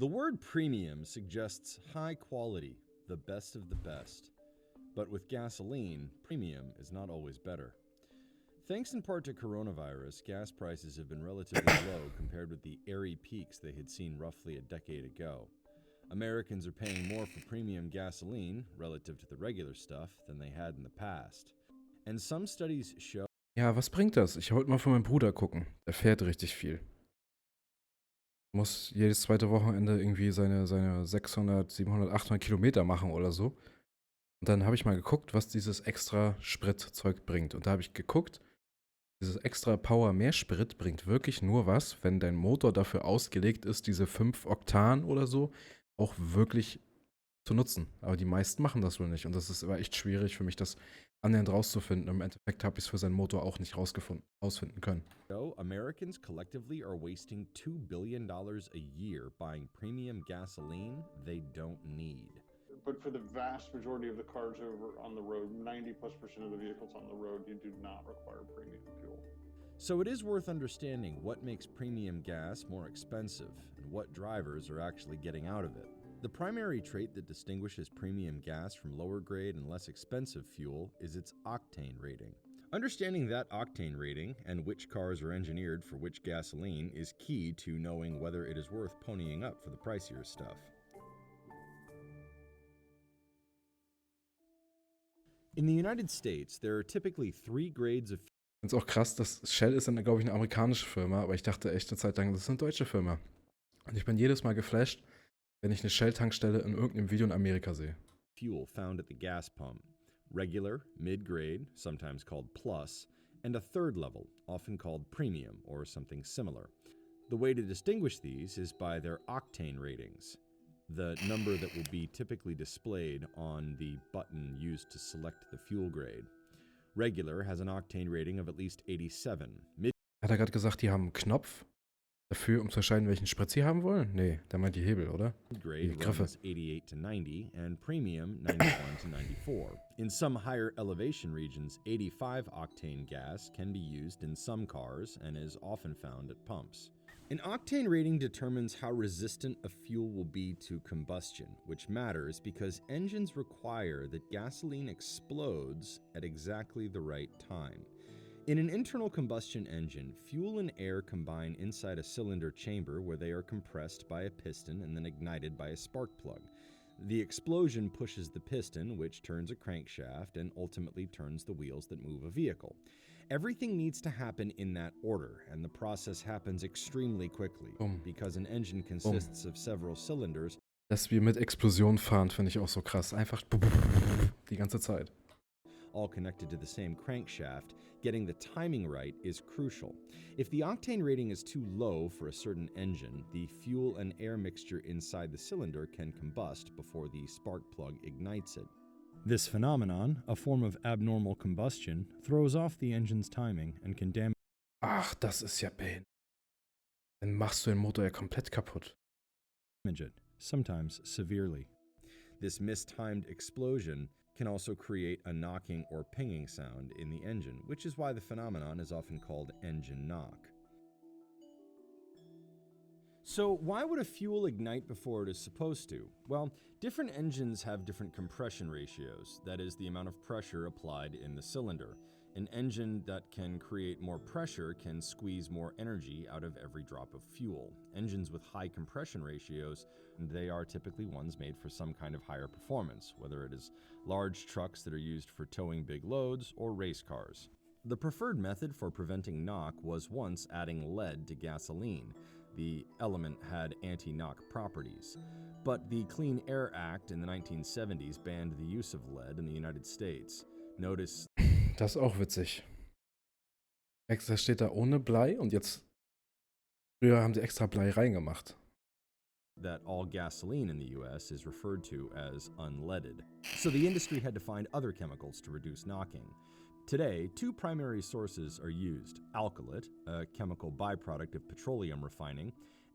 The word premium suggests high quality, the best of the best. But with gasoline, premium is not always better. Thanks in part to coronavirus, gas prices have been relatively low compared with the airy peaks they had seen roughly a decade ago. Americans are paying more for premium gasoline, relative to the regular stuff, than they had in the past. And some studies show. Ja, was bringt das? Ich wollte mal von meinem Bruder gucken. Der fährt richtig viel. Muss jedes zweite Wochenende irgendwie seine 600, 700, 800 Kilometer machen oder so. Und dann habe ich mal geguckt, was dieses extra Spritzeug bringt. Und da habe ich geguckt, dieses extra Power mehr Sprit bringt wirklich nur was, wenn dein Motor dafür ausgelegt ist, diese 5 Oktan oder so auch wirklich zu nutzen. Aber die meisten machen das wohl nicht. Und das ist aber echt schwierig für mich, das annähernd rauszufinden. Im Endeffekt habe ich es für seinen Motor auch nicht rausfinden können. Americans collectively are wasting $2 billion a year buying premium gasoline they don't need. But for the vast majority of the cars over on the road, 90+% of the vehicles on the road, you do not require premium fuel. So it is worth understanding what makes premium gas more expensive and what drivers are actually getting out of it. The primary trait that distinguishes premium gas from lower grade and less expensive fuel is its octane rating. Understanding that octane rating and which cars are engineered for which gasoline is key to knowing whether it is worth ponying up for the pricier stuff. In the United States, there are typically 3 grades of. Ich finde es auch krass, dass Shell ist dann, glaube ich, eine amerikanische Firma, aber ich dachte echt eine Zeit lang, das ist eine deutsche Firma. Und ich bin jedes Mal geflasht, wenn ich eine Shell-Tankstelle in irgendeinem Video in Amerika sehe. Fuel found at the gas pump. Regular, mid-grade, sometimes called plus, and a third level, often called premium or something similar. The way to distinguish these is by their octane ratings, the number that will be typically displayed on the button used to select the fuel grade. Regular has an octane rating of at least 87. Hat er gerade gesagt, die haben einen Knopf dafür, um zu entscheiden, welchen Sprit sie haben wollen? Nee, der meint die Hebel, oder? Mid-grade runs 88 to 90 and premium 91 to 94. In some higher elevation regions, 85 octane gas can be used in some cars and is often found at pumps. An octane rating determines how resistant a fuel will be to combustion, which matters because engines require that gasoline explodes at exactly the right time. In an internal combustion engine, fuel and air combine inside a cylinder chamber where they are compressed by a piston and then ignited by a spark plug. The explosion pushes the piston, which turns a crankshaft and ultimately turns the wheels that move a vehicle. Everything needs to happen in that order, and the process happens extremely quickly because an engine consists of several cylinders. Dass wir mit Explosion fahren, finde ich auch so krass. Einfach die ganze Zeit. All connected to the same crankshaft, getting the timing right is crucial. If the octane rating is too low for a certain engine, the fuel and air mixture inside the cylinder can combust before the spark plug ignites it. This phenomenon, a form of abnormal combustion, throws off the engine's timing and can damage. Ach, das ist ja behindert. Dann machst du den Motor ja komplett kaputt. It, sometimes severely. This mistimed explosion can also create a knocking or pinging sound in the engine, which is why the phenomenon is often called engine knock. So why would a fuel ignite before it is supposed to? Well, different engines have different compression ratios, that is, the amount of pressure applied in the cylinder. An engine that can create more pressure can squeeze more energy out of every drop of fuel. Engines with high compression ratios, they are typically ones made for some kind of higher performance, whether it is large trucks that are used for towing big loads or race cars. The preferred method for preventing knock was once adding lead to gasoline. The element had anti-knock properties. But the Clean Air Act in the 1970s banned the use of lead in the United States. Notice. Das ist auch witzig. Extra steht da ohne Blei und jetzt. Früher haben sie extra Blei reingemacht. That all gasoline in the US is referred to as unleaded. So the industry had to find other chemicals to reduce knocking. Today, 2 primary sources are used: alkylate, a chemical byproduct of petroleum refining,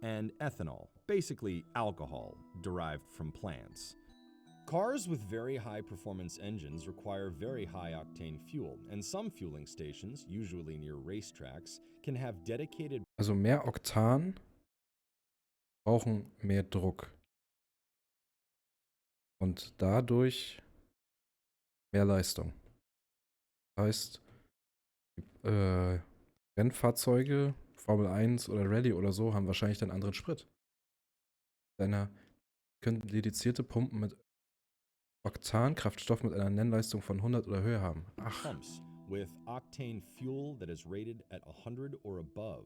and ethanol, basically alcohol derived from plants. Cars with very high performance engines require very high octane fuel, and some fueling stations, usually near racetracks, can have dedicated. Also mehr Oktan brauchen mehr Druck und dadurch mehr Leistung. Das heißt, äh, Rennfahrzeuge, Formel 1 oder Rallye oder so, haben wahrscheinlich dann anderen Sprit. Können dedizierte Pumpen mit Oktankraftstoff mit einer Nennleistung von 100 oder höher haben. Ach, Pumps with octane fuel that is rated at 100 or above.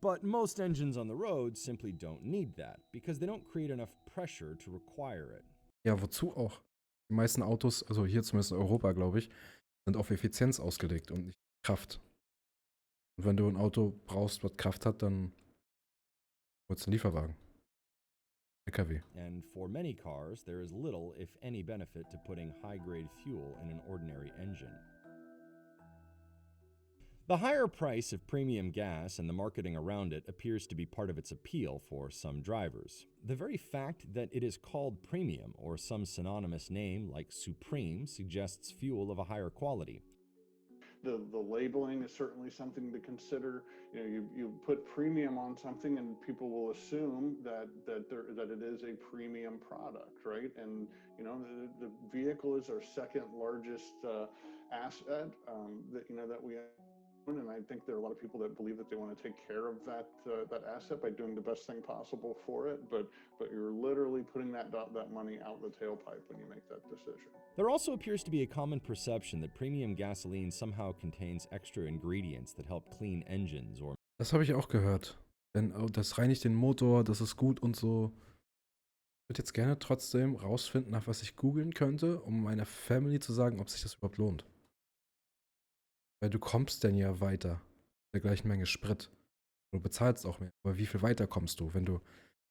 But most engines on the road simply don't need that because they don't create enough pressure to require it. ja, wozu auch? Die meisten Autos, also hier zumindest in Europa, glaube ich, sind auf Effizienz ausgelegt und nicht Kraft. Und wenn du ein Auto brauchst, was Kraft hat, dann holst du einen Lieferwagen. LKW. And for many cars, there is little, if any, benefit to putting high-grade fuel in an ordinary engine. The higher price of premium gas and the marketing around it appears to be part of its appeal for some drivers. The very fact that it is called premium or some synonymous name like supreme suggests fuel of a higher quality. The labeling is certainly something to consider. You know, you put premium on something, and people will assume that it is a premium product, right? And you know, the vehicle is our second largest asset that we own, and I think there are a lot of people that believe that they want to take care of that asset by doing the best thing possible for it. But you're literally putting that money out the tailpipe when you make that decision. There also appears to be a common perception that premium gasoline somehow contains extra ingredients that help clean engines or Das habe ich auch gehört. Denn das reinigt den Motor, das ist gut und so. Ich würde jetzt gerne trotzdem rausfinden, nach was ich googeln könnte, um meiner Family zu sagen, ob sich das überhaupt lohnt. Weil du kommst denn ja weiter. Mit der gleichen Menge Sprit. Du bezahlst auch mehr. Aber wie viel weiter kommst du, wenn du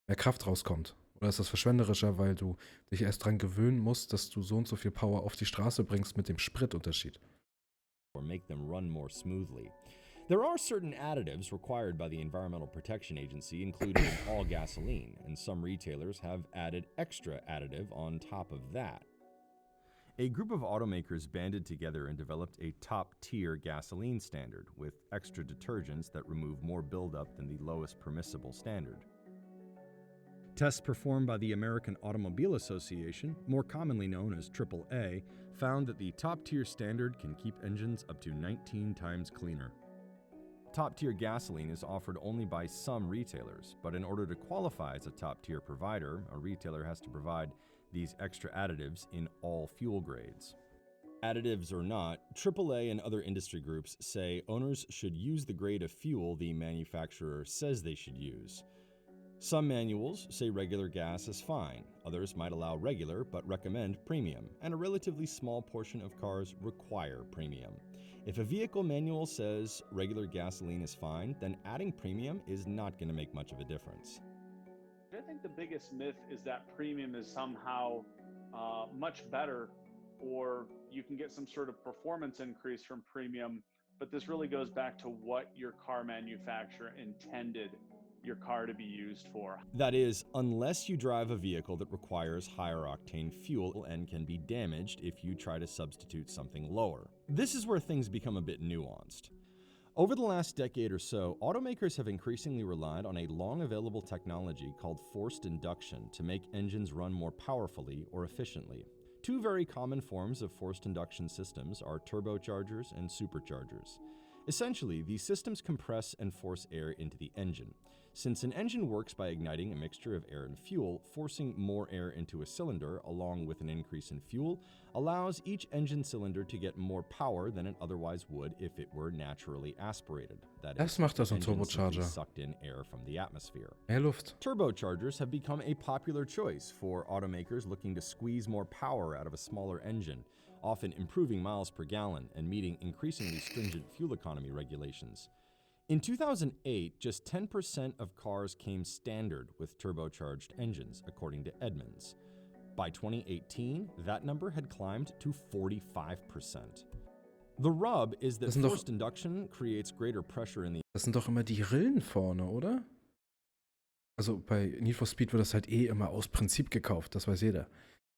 mehr Kraft rauskommt? Oder ist das verschwenderischer, weil du dich erst dran gewöhnen musst, dass du so und so viel Power auf die Straße bringst mit dem Spritunterschied? or make them run more smoothly. There are certain additives required by the Environmental Protection Agency included in all gasoline, and some retailers have added extra additive on top of that. A group of automakers banded together and developed a top-tier gasoline standard with extra detergents that remove more buildup than the lowest permissible standard. Tests performed by the American Automobile Association, more commonly known as AAA, found that the top-tier standard can keep engines up to 19 times cleaner. Top-tier gasoline is offered only by some retailers, but in order to qualify as a top-tier provider, a retailer has to provide these extra additives in all fuel grades. Additives or not, AAA and other industry groups say owners should use the grade of fuel the manufacturer says they should use. Some manuals say regular gas is fine, others might allow regular but recommend premium, and a relatively small portion of cars require premium. If a vehicle manual says regular gasoline is fine, then adding premium is not going to make much of a difference. I think the biggest myth is that premium is somehow much better, or you can get some sort of performance increase from premium, but this really goes back to what your car manufacturer intended your car to be used for. That is, unless you drive a vehicle that requires higher octane fuel and can be damaged if you try to substitute something lower. This is where things become a bit nuanced. Over the last decade or so, automakers have increasingly relied on a long-available technology called forced induction to make engines run more powerfully or efficiently. Two very common forms of forced induction systems are turbochargers and superchargers. Essentially, these systems compress and force air into the engine. Since an engine works by igniting a mixture of air and fuel, forcing more air into a cylinder along with an increase in fuel allows each engine cylinder to get more power than it otherwise would if it were naturally aspirated. That is, Das macht das ein engine simply Turbocharger. sucked in air from the atmosphere. Mehr Luft. Turbochargers have become a popular choice for automakers looking to squeeze more power out of a smaller engine, often improving miles per gallon and meeting increasingly stringent fuel economy regulations. In 2008, just 10% of cars came standard with turbocharged engines, according to Edmunds. By 2018, that number had climbed to 45%. The rub is that Das sind doch- forced induction creates greater pressure in the Das sind doch immer die Rillen vorne, oder? Also bei Need for Speed wird das halt eh immer aus Prinzip gekauft, das weiß jeder.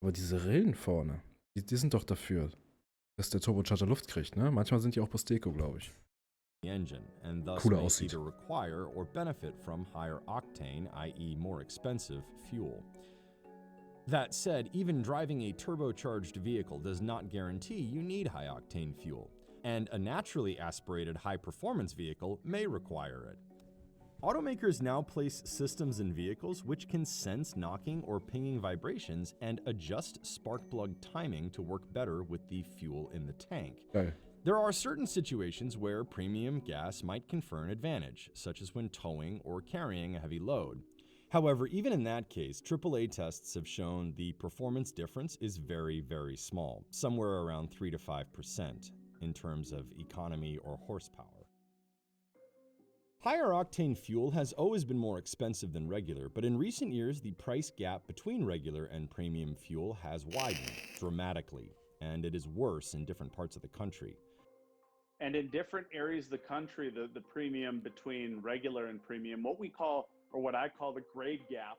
Aber diese Rillen vorne, die sind doch dafür, dass der Turbocharger Luft kriegt, ne? Manchmal sind die auch Busteko, glaube ich. the engine, and thus cooler may aussieht. either require or benefit from higher octane, i.e. more expensive, fuel. That said, even driving a turbocharged vehicle does not guarantee you need high-octane fuel, and a naturally aspirated high-performance vehicle may require it. Automakers now place systems in vehicles which can sense knocking or pinging vibrations and adjust spark plug timing to work better with the fuel in the tank. Geil. There are certain situations where premium gas might confer an advantage, such as when towing or carrying a heavy load. However, even in that case, AAA tests have shown the performance difference is very, very small, somewhere around 3 to 5% in terms of economy or horsepower. Higher octane fuel has always been more expensive than regular, but in recent years, the price gap between regular and premium fuel has widened dramatically, and it is worse in different parts of the country. And in different areas of the country, the premium between regular and premium, what we call, or what I call the grade gap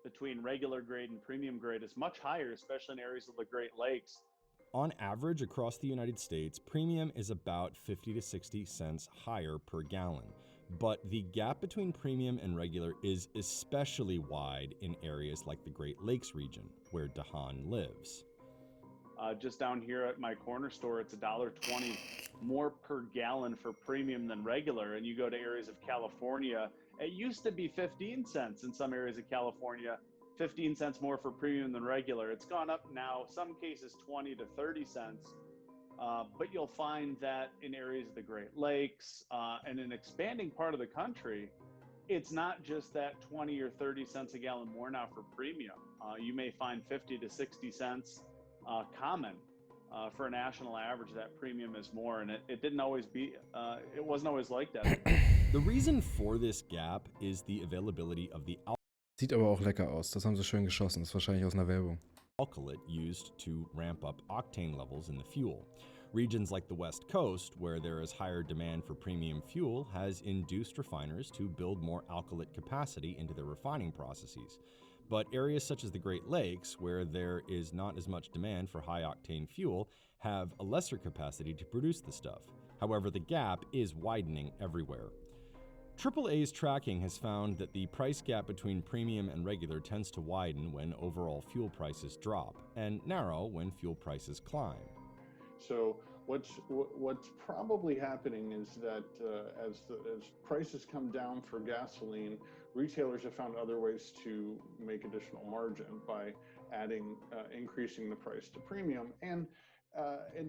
between regular grade and premium grade is much higher, especially in areas of the Great Lakes. On average, across the United States, premium is about 50 to 60 cents higher per gallon. But the gap between premium and regular is especially wide in areas like the Great Lakes region, where Dahan lives. Just down here at my corner store, it's $1.20 more per gallon for premium than regular. And you go to areas of California, it used to be 15 cents in some areas of California, 15 cents more for premium than regular. It's gone up now, some cases 20 to 30 cents. But you'll find that in areas of the Great Lakes and an expanding part of the country, it's not just that 20 or 30 cents a gallon more now for premium. You may find 50 to 60 cents common for a national average. That premium is more, and it didn't always be, it wasn't always like that. The reason for this gap is the availability of the Sieht aber auch lecker aus. Das haben sie schön geschossen. Das ist wahrscheinlich aus einer Werbung. alkylate used to ramp up octane levels in the fuel. Regions like the West Coast, where there is higher demand for premium fuel, has induced refiners to build more alkylate capacity into their refining processes. But areas such as the Great Lakes, where there is not as much demand for high-octane fuel, have a lesser capacity to produce the stuff. However, the gap is widening everywhere. AAA's tracking has found that the price gap between premium and regular tends to widen when overall fuel prices drop, and narrow when fuel prices climb. So what's probably happening is that as prices come down for gasoline, retailers have found other ways to make additional margin by increasing the price to premium. And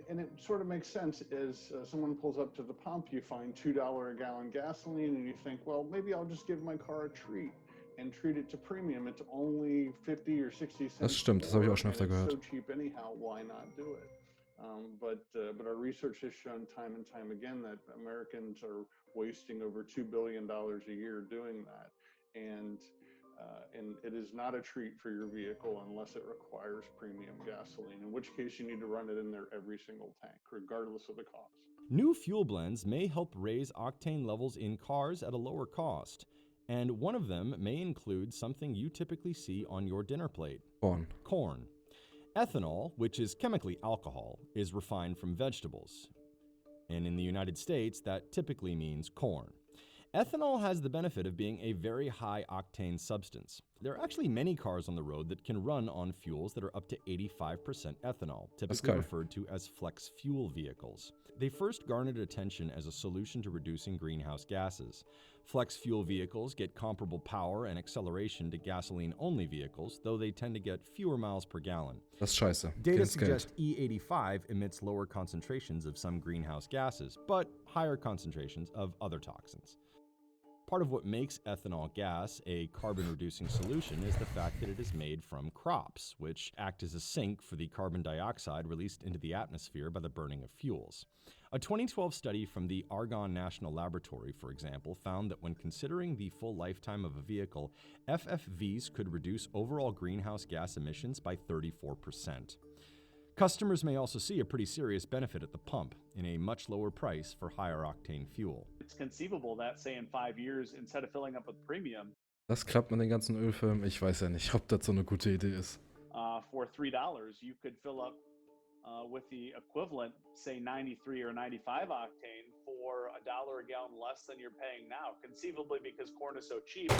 it sort of makes sense as someone pulls up to the pump, you find $2 a gallon gasoline, and you think, well, maybe I'll just give my car a treat and treat it to premium. It's only 50 or 60 cents. Das stimmt, das habe ich auch schon öfter gehört. It's so cheap anyhow, why not do it? But our research has shown time and time again that Americans are wasting over $2 billion a year doing that. And it is not a treat for your vehicle unless it requires premium gasoline, in which case you need to run it in there every single tank, regardless of the cost. New fuel blends may help raise octane levels in cars at a lower cost, and one of them may include something you typically see on your dinner plate: corn. Ethanol, which is chemically alcohol, is refined from vegetables, and in the United States, that typically means corn. Ethanol has the benefit of being a very high-octane substance. There are actually many cars on the road that can run on fuels that are up to 85% ethanol, typically referred to as flex fuel vehicles. They first garnered attention as a solution to reducing greenhouse gases. Flex fuel vehicles get comparable power and acceleration to gasoline-only vehicles, though they tend to get fewer miles per gallon. Das ist scheiße. Data suggests E85 emits lower concentrations of some greenhouse gases, but higher concentrations of other toxins. Part of what makes ethanol gas a carbon-reducing solution is the fact that it is made from crops, which act as a sink for the carbon dioxide released into the atmosphere by the burning of fuels. A 2012 study from the Argonne National Laboratory, for example, found that when considering the full lifetime of a vehicle, FFVs could reduce overall greenhouse gas emissions by 34%. Customers may also see a pretty serious benefit at the pump in a much lower price for higher octane fuel. It's conceivable that, say, in 5 years, instead of filling up with premium, Das klappt mit den ganzen Ölfirmen. Ich weiß ja nicht, ob das so eine gute Idee ist. For $3, you could fill up with the equivalent, say 93 or 95 octane for $1 a gallon less than you're paying now, conceivably because corn is so cheap.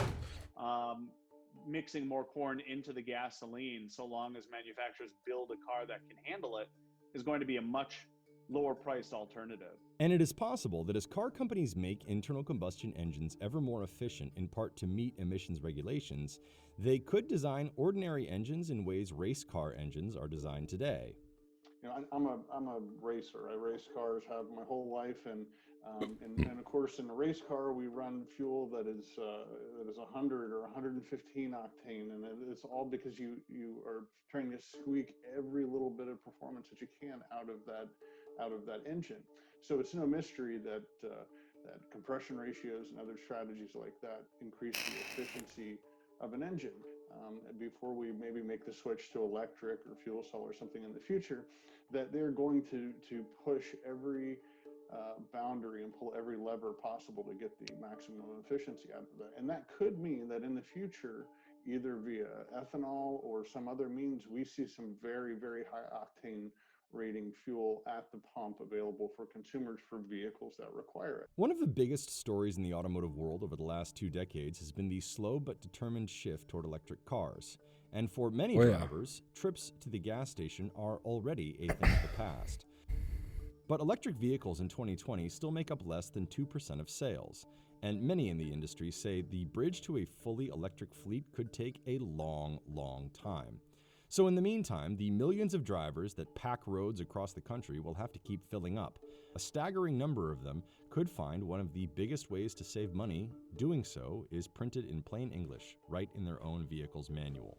Mixing more corn into the gasoline, so long as manufacturers build a car that can handle it, is going to be a much lower priced alternative. And it is possible that as car companies make internal combustion engines ever more efficient, in part to meet emissions regulations, they could design ordinary engines in ways race car engines are designed today. You know, I'm a racer. I race cars, have my whole life, and of course, in a race car, we run fuel that is 100 or 115 octane, and it's all because you are trying to squeak every little bit of performance that you can out of that engine. So it's no mystery that that compression ratios and other strategies like that increase the efficiency of an engine. Before we maybe make the switch to electric or fuel cell or something in the future, that they're going to push every boundary and pull every lever possible to get the maximum efficiency out of that. And that could mean that in the future, either via ethanol or some other means, we see some very, very high octane rating fuel at the pump available for consumers for vehicles that require it. One of the biggest stories in the automotive world over the last 2 decades has been the slow but determined shift toward electric cars. And for many drivers, trips to the gas station are already a thing of the past. But electric vehicles in 2020 still make up less than 2% of sales, and many in the industry say the bridge to a fully electric fleet could take a long, long time. So in the meantime, the millions of drivers that pack roads across the country will have to keep filling up. A staggering number of them could find one of the biggest ways to save money. Doing so is printed in plain English, right in their own vehicle's manual.